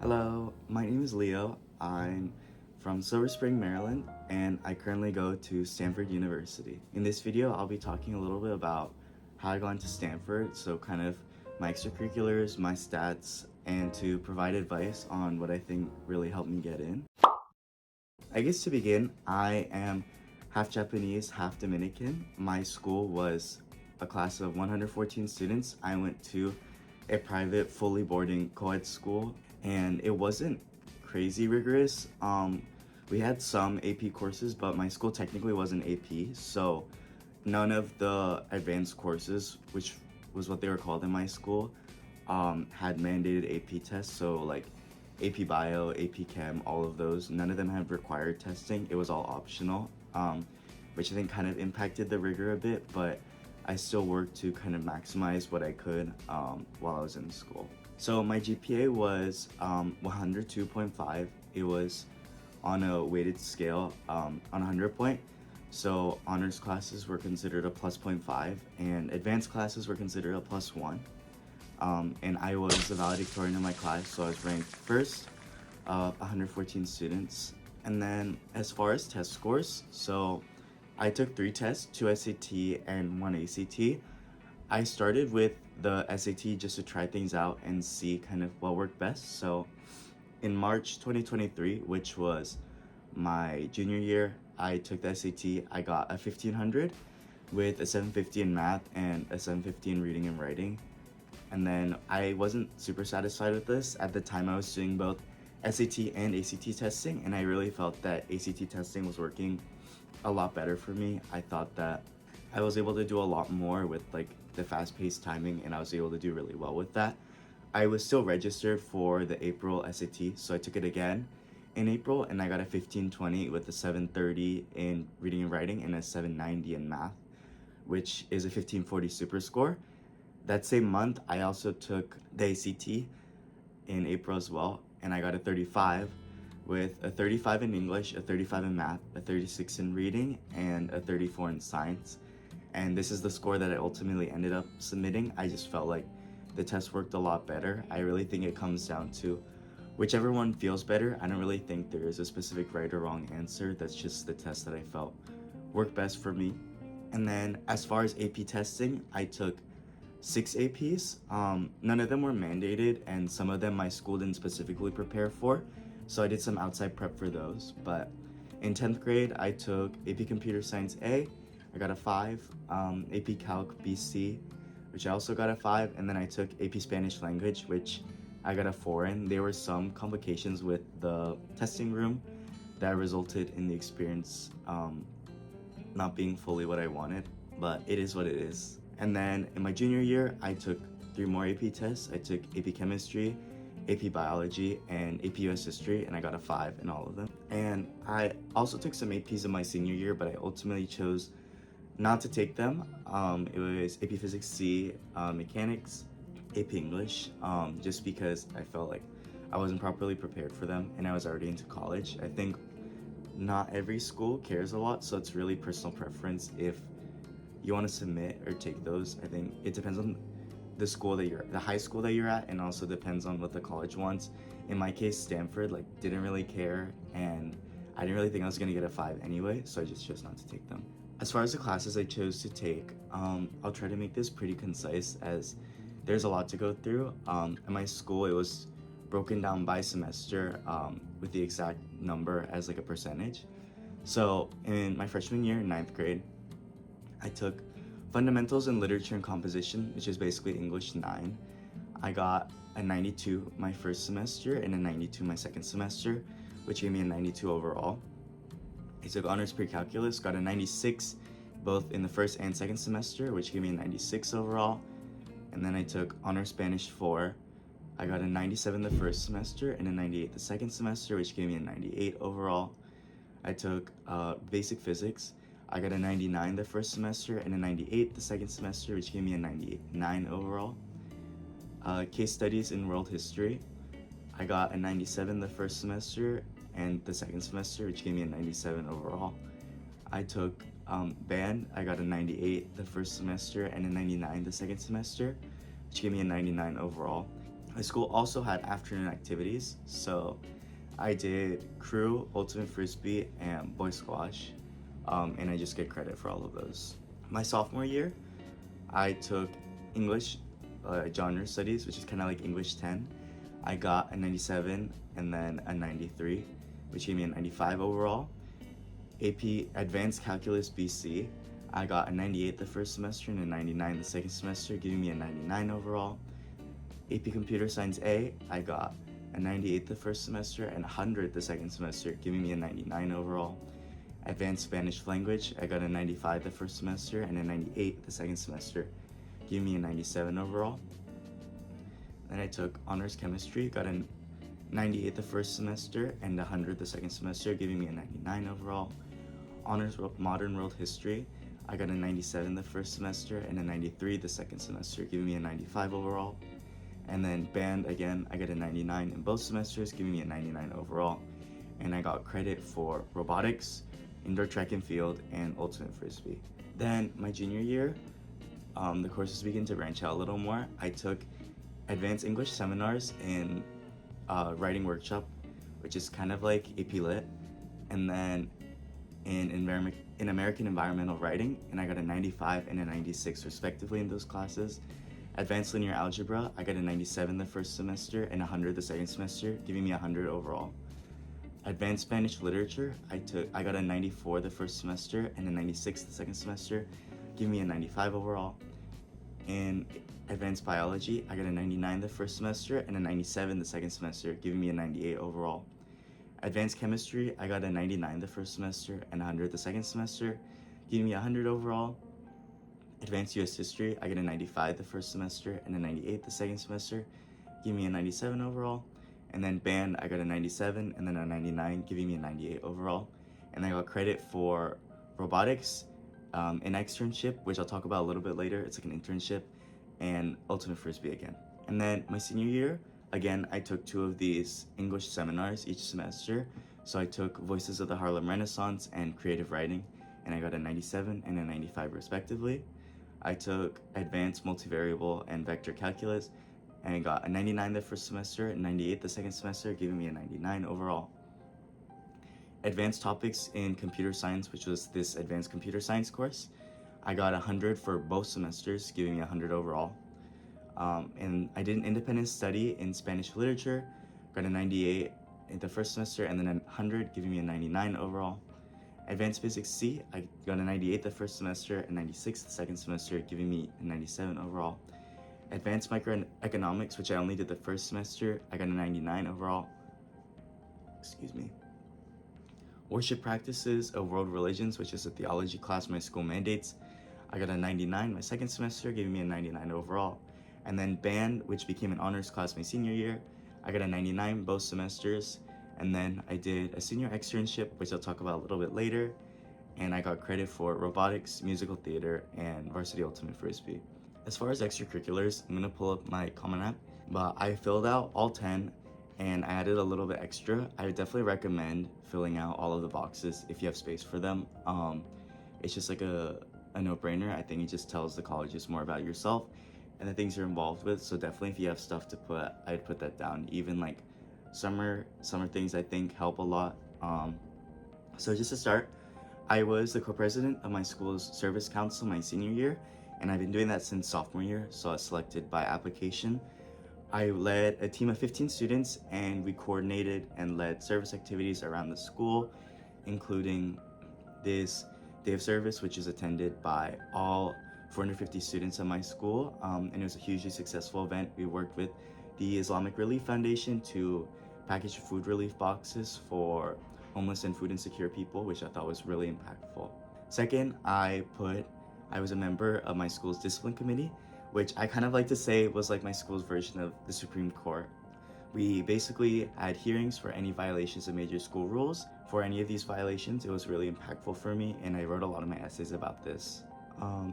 Hello, my name is Leo. I'm from Silver Spring, Maryland, and I currently go to Stanford University. In this video, I'll be talking a little bit about how I got into Stanford, so kind of my extracurriculars, my stats, and to provide advice on what I think really helped me get in. I guess to begin, I am half Japanese, half Dominican. My school was a class of 114 students. I went to a private, fully boarding co-ed school, and it wasn't crazy rigorous. We had some AP courses, but my school technically wasn't AP, so none of the advanced courses, which was what they were called in my school, had mandated AP tests. So like AP Bio, AP Chem, all of those, none of them had required testing. It was all optional, which I think kind of impacted the rigor a bit, but I still worked to kind of maximize what I could while I was in school. So my GPA was 102.5. It was on a weighted scale on a 100 point. So honors classes were considered a plus 0.5 and advanced classes were considered a plus 1. And I was the valedictorian in my class, so I was ranked first of 114 students. And then as far as test scores, so I took 3 tests, 2 SAT and 1 ACT. I started with the SAT just to try things out and see kind of what worked best. So in March 2023, which was my junior year, I took the SAT. I got a 1500 with a 750 in math and a 750 in reading and writing. And then I wasn't super satisfied with this. At the time I was doing both SAT and ACT testing, and I really felt that ACT testing was working a lot better for me. I thought that I was able to do a lot more with like the fast-paced timing, and I was able to do really well with that. I was still registered for the April SAT, so I took it again in April, and I got a 1520 with a 730 in reading and writing and a 790 in math, which is a 1540 super score. That same month, I also took the ACT in April as well, and I got a 35 with a 35 in English, a 35 in math, a 36 in reading, and a 34 in science. And this is the score that I ultimately ended up submitting. I just felt like the test worked a lot better. I really think it comes down to whichever one feels better. I don't really think there is a specific right or wrong answer. That's just the test that I felt worked best for me. And then as far as AP testing, I took 6 APs. None of them were mandated, and some of them my school didn't specifically prepare for, so I did some outside prep for those. But in 10th grade, I took AP Computer Science A. I got a 5, AP Calc BC, which I also got a 5, and then I took AP Spanish Language, which I got a 4 in. There were some complications with the testing room that resulted in the experience not being fully what I wanted, but it is what it is. And then in my junior year, I took 3 more AP tests. I took AP Chemistry, AP Biology, and AP US History, and I got a 5 in all of them. And I also took some APs in my senior year, but I ultimately chose not to take them. It was AP Physics C, Mechanics, AP English, just because I felt like I wasn't properly prepared for them, and I was already into college. I think not every school cares a lot, so it's really personal preference if you want to submit or take those. I think it depends on the school that the high school that you're at, and also depends on what the college wants. In my case, Stanford didn't really care, and I didn't really think I was gonna get a 5 anyway, so I just chose not to take them. As far as the classes I chose to take, I'll try to make this pretty concise as there's a lot to go through. At my school, it was broken down by semester with the exact number as like a percentage. So in my freshman year, 9th grade, I took Fundamentals in Literature and Composition, which is basically English 9. I got a 92 my first semester and a 92 my second semester, which gave me a 92 overall. I took Honors Pre-Calculus, got a 96 both in the first and second semester, which gave me a 96 overall. And then I took Honors Spanish 4. I got a 97 the first semester and a 98 the second semester, which gave me a 98 overall. I took Basic Physics. I got a 99 the first semester and a 98 the second semester, which gave me a 99 overall. Case Studies in World History. I got a 97 the first semester and the second semester, which gave me a 97 overall. I took Band. I got a 98 the first semester and a 99 the second semester, which gave me a 99 overall. My school also had afternoon activities, so I did crew, ultimate frisbee, and boy squash, and I just get credit for all of those. My sophomore year, I took English genre studies, which is kind of like English 10. I got a 97 and then a 93, which gave me a 95 overall. AP Advanced Calculus BC, I got a 98 the first semester and a 99 the second semester, giving me a 99 overall. AP Computer Science A, I got a 98 the first semester and 100 the second semester, giving me a 99 overall. Advanced Spanish Language, I got a 95 the first semester and a 98 the second semester, giving me a 97 overall. Then I took Honors Chemistry, got a 98 the first semester and 100 the second semester, giving me a 99 overall. Honors Modern World History, I got a 97 the first semester and a 93 the second semester, giving me a 95 overall. And then band, again, I got a 99 in both semesters, giving me a 99 overall. And I got credit for robotics, indoor track and field, and ultimate frisbee. Then my junior year, the courses begin to branch out a little more. I took advanced English seminars in writing workshop, which is kind of like AP Lit, and then in American Environmental Writing, and I got a 95 and a 96 respectively in those classes. Advanced Linear Algebra, I got a 97 the first semester and 100 the second semester, giving me 100 overall. Advanced Spanish Literature, I got a 94 the first semester and a 96 the second semester, giving me a 95 overall. In Advanced Biology, I got a 99 the first semester and a 97 the second semester, giving me a 98 overall. Advanced Chemistry, I got a 99 the first semester and 100 the second semester, giving me 100 overall. Advanced US History, I got a 95 the first semester and a 98 the second semester, giving me a 97 overall. And then Band, I got a 97 and then a 99, giving me a 98 overall. And I got credit for Robotics, an externship, which I'll talk about a little bit later. It's like an internship, and ultimate frisbee again. And then my senior year, again, I took 2 of these English seminars each semester. So I took Voices of the Harlem Renaissance and Creative Writing, and I got a 97 and a 95 respectively. I took Advanced Multivariable and Vector Calculus, and I got a 99 the first semester and 98 the second semester, giving me a 99 overall. Advanced Topics in Computer Science, which was this Advanced Computer Science course, I got 100 for both semesters, giving me 100 overall. And I did an independent study in Spanish literature, got a 98 in the first semester and then a 100, giving me a 99 overall. Advanced Physics C, I got a 98 the first semester and 96 the second semester, giving me a 97 overall. Advanced Microeconomics, which I only did the first semester, I got a 99 overall. Worship Practices of World Religions, which is a theology class my school mandates, I got a 99 my second semester, giving me a 99 overall. And then Band, which became an honors class my senior year, I got a 99 both semesters. And then I did a senior externship, which I'll talk about a little bit later, and I got credit for robotics, musical theater, and varsity ultimate frisbee. As far as extracurriculars, I'm gonna pull up my Common App, but I filled out all 10 and I added a little bit extra. I would definitely recommend filling out all of the boxes if you have space for them. It's just like a no-brainer. I think it just tells the colleges more about yourself and the things you're involved with. So definitely if you have stuff to put, I'd put that down. Even like summer things I think help a lot. So just to start, I was the co-president of my school's service council my senior year, and I've been doing that since sophomore year, so I was selected by application. I led a team of 15 students, and we coordinated and led service activities around the school, including this day of service, which is attended by all 450 students at my school, and it was a hugely successful event. We worked with the Islamic Relief Foundation to package food relief boxes for homeless and food insecure people, which I thought was really impactful. Second, I was a member of my school's discipline committee, which I kind of like to say was like my school's version of the Supreme Court. We basically had hearings for any violations of major school rules. For any of these violations, it was really impactful for me, and I wrote a lot of my essays about this.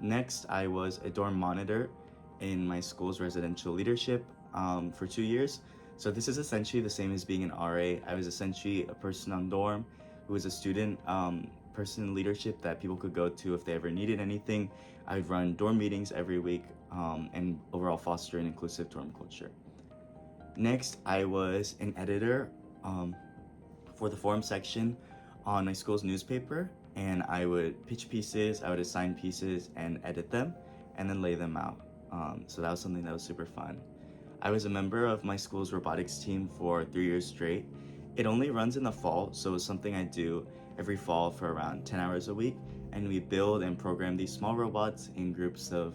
Next, I was a dorm monitor in my school's residential leadership for 2 years. So this is essentially the same as being an RA. I was essentially a person on dorm who was a student person in leadership that people could go to if they ever needed anything. I would run dorm meetings every week and overall foster an inclusive dorm culture. Next, I was an editor for the forum section on my school's newspaper, and I would pitch pieces, I would assign pieces and edit them, and then lay them out. So that was something that was super fun. I was a member of my school's robotics team for 3 years straight. It only runs in the fall, so it's something I do every fall for around 10 hours a week, and we build and program these small robots in groups of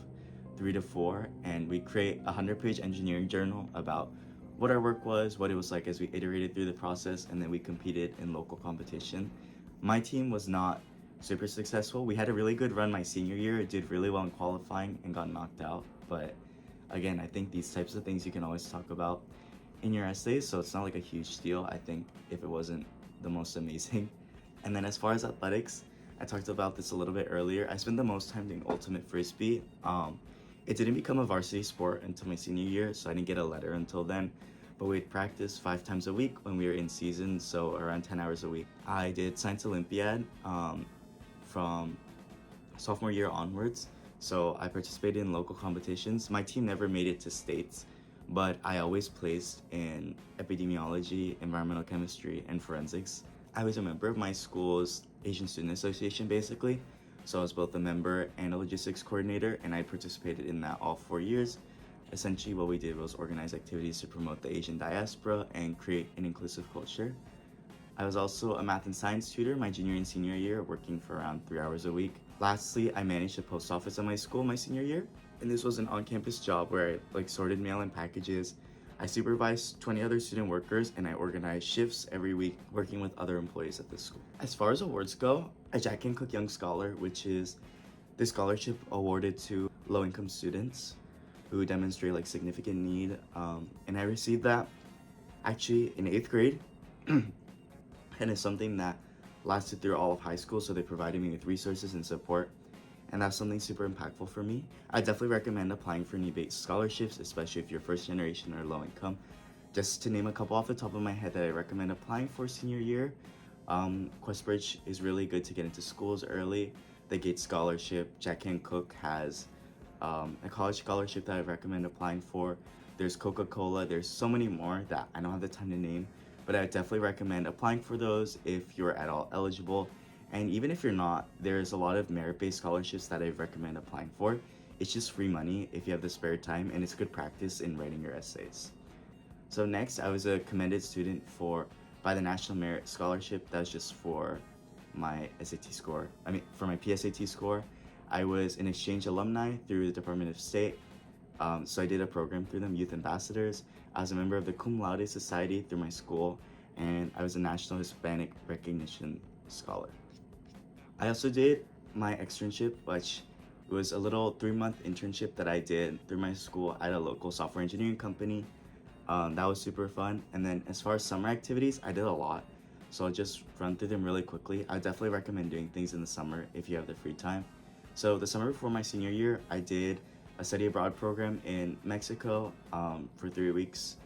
3 to 4, and we create a 100-page engineering journal about what our work was, what it was like as we iterated through the process, and then we competed in local competition. My team was not super successful. We had a really good run my senior year. It did really well in qualifying and got knocked out, but again, I think these types of things you can always talk about in your essays, so it's not like a huge deal, I think, if it wasn't the most amazing. And then as far as athletics, I talked about this a little bit earlier. I spent the most time doing ultimate frisbee. It didn't become a varsity sport until my senior year, so I didn't get a letter until then. But we'd practice 5 times a week when we were in season, so around 10 hours a week. I did Science Olympiad from sophomore year onwards, so I participated in local competitions. My team never made it to states, but I always placed in epidemiology, environmental chemistry, and forensics. I was a member of my school's Asian Student Association, basically. So I was both a member and a logistics coordinator, and I participated in that all 4 years. Essentially, what we did was organize activities to promote the Asian diaspora and create an inclusive culture. I was also a math and science tutor my junior and senior year, working for around 3 hours a week. Lastly, I managed a post office at my school my senior year, and this was an on-campus job where I sorted mail and packages. I supervised 20 other student workers, and I organized shifts every week working with other employees at the school. As far as awards go, a Jack and Cook Young Scholar, which is the scholarship awarded to low-income students who demonstrate significant need, and I received that actually in 8th grade, and it's something that lasted through all of high school, so they provided me with resources and support, and that's something super impactful for me. I definitely recommend applying for need-based scholarships, especially if you're first generation or low income. Just to name a couple off the top of my head that I recommend applying for senior year, Questbridge is really good to get into schools early. The Gates Scholarship, Jack and Cook has a college scholarship that I recommend applying for. There's Coca-Cola, there's so many more that I don't have the time to name, but I definitely recommend applying for those if you're at all eligible. And even if you're not, there's a lot of merit-based scholarships that I recommend applying for. It's just free money if you have the spare time, and it's good practice in writing your essays. So next, I was a commended student by the National Merit Scholarship. That was just for my SAT score. For my PSAT score. I was an exchange alumni through the Department of State. So I did a program through them, Youth Ambassadors. I was a member of the Cum Laude Society through my school, and I was a National Hispanic Recognition Scholar. I also did my externship, which was a little 3-month internship that I did through my school at a local software engineering company. That was super fun. And then as far as summer activities, I did a lot. So I'll just run through them really quickly. I definitely recommend doing things in the summer if you have the free time. So the summer before my senior year, I did a study abroad program in Mexico for 3 weeks.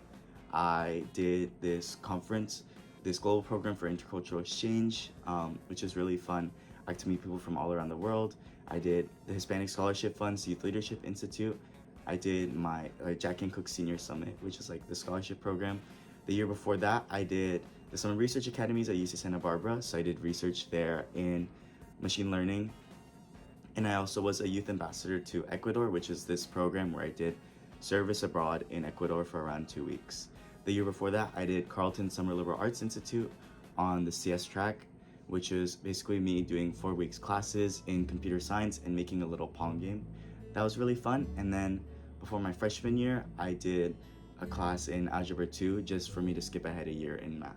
I did this conference, this global program for intercultural exchange, which was really fun. I got to meet people from all around the world. I did the Hispanic Scholarship Fund's Youth Leadership Institute. I did my Jack and Cook Senior Summit, which is the scholarship program. The year before that, I did the Summer Research Academies at UC Santa Barbara. So I did research there in machine learning. And I also was a youth ambassador to Ecuador, which is this program where I did service abroad in Ecuador for around 2 weeks. The year before that, I did Carleton Summer Liberal Arts Institute on the CS track, which is basically me doing 4 weeks classes in computer science and making a little Pong game. That was really fun. And then before my freshman year, I did a class in Algebra 2 just for me to skip ahead a year in math.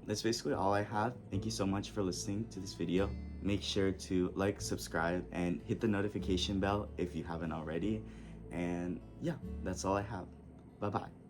That's basically all I have. Thank you so much for listening to this video. Make sure to like, subscribe, and hit the notification bell if you haven't already. And yeah, that's all I have. Bye-bye.